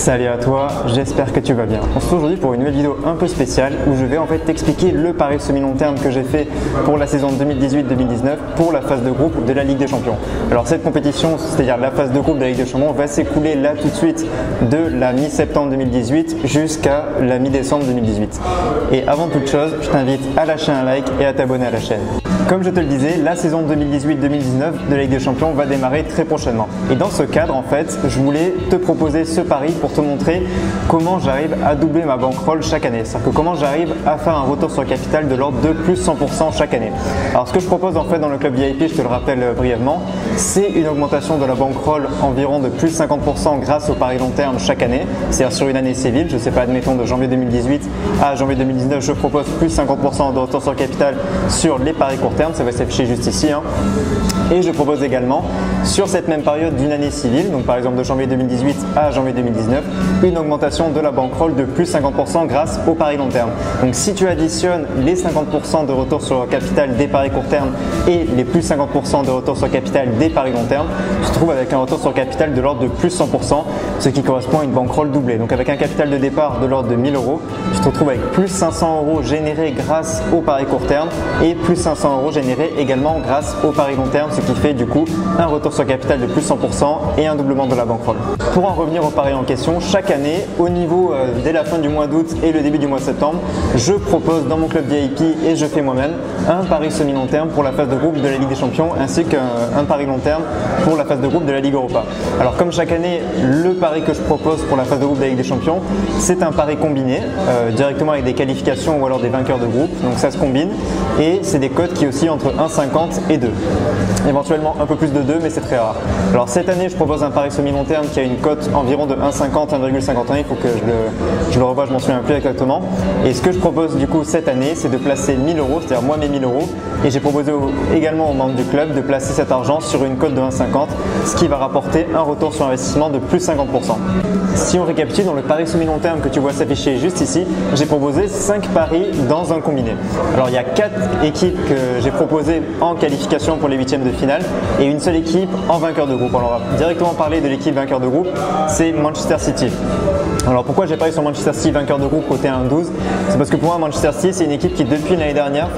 Salut à toi, j'espère que tu vas bien. On se retrouve aujourd'hui pour une nouvelle vidéo un peu spéciale où je vais en fait t'expliquer le pari semi-long terme que j'ai fait pour la saison 2018-2019 pour la phase de groupe de la Ligue des Champions. Alors cette compétition, c'est-à-dire la phase de groupe de la Ligue des Champions, va s'écouler là tout de suite de la mi-septembre 2018 jusqu'à la mi-décembre 2018. Et avant toute chose, je t'invite à lâcher un like et à t'abonner à la chaîne. Comme je te le disais, la saison 2018-2019 de la Ligue des Champions va démarrer très prochainement. Et dans ce cadre, en fait, je voulais te proposer ce pari pour te montrer comment j'arrive à doubler ma bankroll chaque année. C'est-à-dire que comment j'arrive à faire un retour sur capital de l'ordre de plus 100% chaque année. Alors ce que je propose en fait dans le club VIP, je te le rappelle brièvement, c'est une augmentation de la bankroll environ de plus 50% grâce au pari long terme chaque année. C'est-à-dire sur une année civile, je ne sais pas, admettons de janvier 2018 à janvier 2019, je propose plus 50% de retour sur capital sur les paris court terme, ça va s'afficher juste ici. Et je propose également sur cette même période d'une année civile, donc par exemple de janvier 2018 à janvier 2019, une augmentation de la bankroll de plus 50% grâce au pari long terme. Donc si tu additionnes les 50% de retour sur capital des paris court terme et les plus 50% de retour sur capital des paris long terme, tu te trouves avec un retour sur capital de l'ordre de plus 100%, ce qui correspond à une bankroll doublée. Donc avec un capital de départ de l'ordre de 1000 euros, tu te retrouves avec plus 500 euros générés grâce au pari court terme et plus 500 euros générés également grâce au pari long terme, ce qui fait du coup un retour sur capital de plus 100% et un doublement de la bankroll. Pour en revenir au pari en question, chaque année, au niveau dès la fin du mois d'août et le début du mois de septembre, je propose dans mon club VIP et je fais moi-même un pari semi-long terme pour la phase de groupe de la Ligue des Champions ainsi qu'un pari long terme pour la phase de groupe de la Ligue Europa. Alors comme chaque année, le pari que je propose pour la phase de groupe de la Ligue des Champions, c'est un pari combiné directement avec des qualifications ou alors des vainqueurs de groupe, donc ça se combine et c'est des cotes qui oscillent entre 1,50 et 2. Éventuellement un peu plus de 2 mais c'est très rare. Alors cette année je propose un pari semi-long terme qui a une cote environ de 1,50, 1,51, il faut que je le revoie, je m'en souviens plus exactement. Et ce que je propose du coup cette année, c'est de placer 1000 euros, c'est-à-dire moi mes 1000 euros, et j'ai proposé également aux membres du club de placer cet argent sur une cote de 1,50, ce qui va rapporter un retour sur investissement de plus 50%. Si on récapitule, dans le pari semi-long terme que tu vois s'afficher juste ici, j'ai proposé 5 paris dans un combiné. Alors il y a 4 équipes que j'ai proposées en qualification pour les huitièmes de finale et une seule équipe en vainqueur de groupe. Alors on va directement parler de l'équipe vainqueur de groupe, c'est Manchester City. Alors pourquoi j'ai parié sur Manchester City vainqueur de groupe côté 1,12? C'est parce que pour moi Manchester City c'est une équipe qui depuis l'année dernière,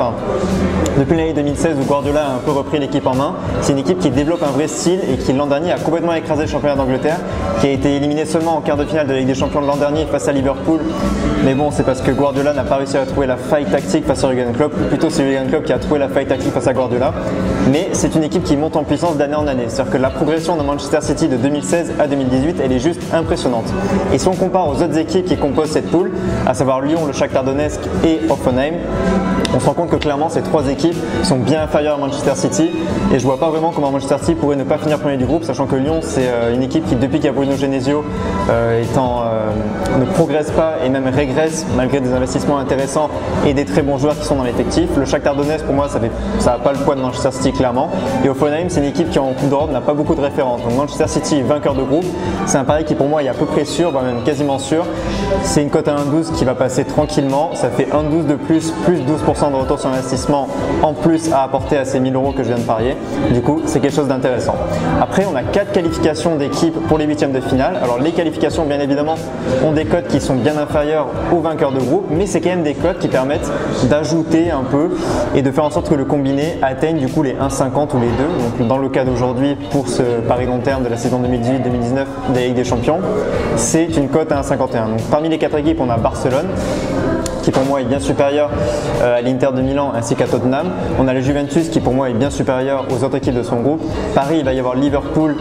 depuis l'année 2016 où Guardiola a un peu repris l'équipe en main, c'est une équipe qui développe un vrai style et qui l'an dernier a complètement écrasé le championnat d'Angleterre, qui a été éliminé seulement en quart de finale de la Ligue des Champions de l'an dernier face à Liverpool. Mais bon, c'est parce que Guardiola n'a pas réussi à trouver la faille tactique face à Jürgen Klopp, ou plutôt c'est Jürgen Klopp qui a trouvé la faille tactique face à Guardiola. Mais c'est une équipe qui monte en puissance d'année en année. C'est-à-dire que la progression de Manchester City de 2016 à 2018, elle est juste impressionnante. Et si on compare aux autres équipes qui composent cette poule, à savoir Lyon, le Shakhtar Donetsk et Hoffenheim, on se rend compte que clairement ces trois équipes sont bien inférieures à Manchester City et je vois pas vraiment comment Manchester City pourrait ne pas finir premier du groupe, sachant que Lyon c'est une équipe qui depuis qu'il y a Bruno Genesio ne progresse pas et même régresse malgré des investissements intéressants et des très bons joueurs qui sont dans l'effectif. Le Shakhtar Donetsk pour moi ça n'a pas le poids de Manchester City clairement, et Hoffenheim c'est une équipe qui en Coupe d'Europe n'a pas beaucoup de références. Donc Manchester City vainqueur de groupe, c'est un pari qui pour moi est à peu près sûr, voire même quasiment sûr. C'est une cote à 1,12 qui va passer tranquillement, ça fait 1,12 de plus 12% de retour sur investissement en plus à apporter à ces 1000 euros que je viens de parier. Du coup, c'est quelque chose d'intéressant. Après, on a 4 qualifications d'équipes pour les huitièmes de finale. Alors, les qualifications, bien évidemment, ont des cotes qui sont bien inférieures aux vainqueurs de groupe, mais c'est quand même des cotes qui permettent d'ajouter un peu et de faire en sorte que le combiné atteigne du coup les 1,50 ou les 2. Donc, dans le cas d'aujourd'hui, pour ce pari long terme de la saison 2018-2019 de la Ligue des Champions, c'est une cote à 1,51. Donc, parmi les 4 équipes, on a Barcelone, qui pour moi est bien supérieur à l'Inter de Milan ainsi qu'à Tottenham. On a le Juventus qui pour moi est bien supérieur aux autres équipes de son groupe. Paris, il va y avoir Liverpool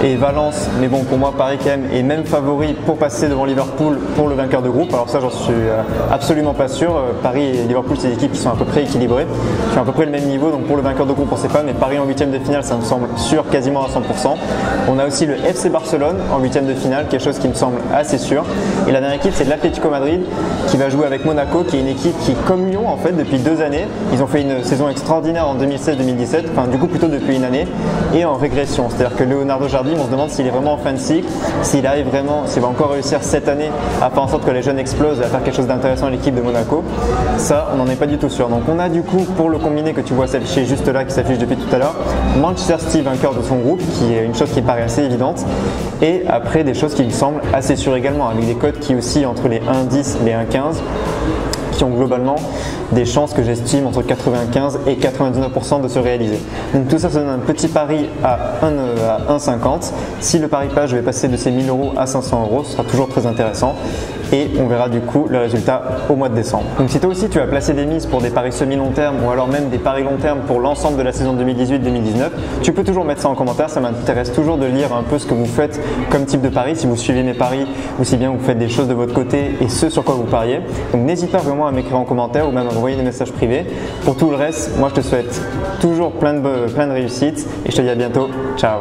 et Valence, mais bon pour moi Paris quand même est même favori pour passer devant Liverpool pour le vainqueur de groupe. Alors ça j'en suis absolument pas sûr. Paris et Liverpool c'est des équipes qui sont à peu près équilibrées, qui ont à peu près le même niveau, donc pour le vainqueur de groupe on ne sait pas, mais Paris en huitième de finale ça me semble sûr quasiment à 100%. On a aussi le FC Barcelone en huitième de finale, quelque chose qui me semble assez sûr. Et la dernière équipe c'est l'Atlético Madrid qui va jouer avec Monaco Monaco, qui est une équipe qui, comme Lyon en fait, depuis 2 années, ils ont fait une saison extraordinaire en 2016-2017, enfin du coup plutôt depuis une année, et en régression. C'est-à-dire que Leonardo Jardim, on se demande s'il est vraiment en fin de cycle, s'il va encore réussir cette année à faire en sorte que les jeunes explosent et à faire quelque chose d'intéressant à l'équipe de Monaco. Ça, on n'en est pas du tout sûr. Donc on a du coup, pour le combiné que tu vois s'afficher juste là, qui s'affiche depuis tout à l'heure, Manchester City vainqueur de son groupe, qui est une chose qui paraît assez évidente, et après des choses qui me semblent assez sûres également, avec des cotes qui oscillent entre les 1,10 et les 1,15, qui ont globalement des chances que j'estime entre 95 et 99% de se réaliser. Donc tout ça, ça donne un petit pari à 1,50. Si le pari passe, je vais passer de ces 1000 € à 500 €, ce sera toujours très intéressant. Et on verra du coup le résultat au mois de décembre. Donc si toi aussi tu as placé des mises pour des paris semi-long terme ou alors même des paris long terme pour l'ensemble de la saison 2018-2019, tu peux toujours mettre ça en commentaire, ça m'intéresse toujours de lire un peu ce que vous faites comme type de pari, si vous suivez mes paris ou si bien vous faites des choses de votre côté et ce sur quoi vous pariez. Donc n'hésite pas vraiment à m'écrire en commentaire ou même à m'envoyer des messages privés. Pour tout le reste, moi je te souhaite toujours plein de réussites et je te dis à bientôt. Ciao.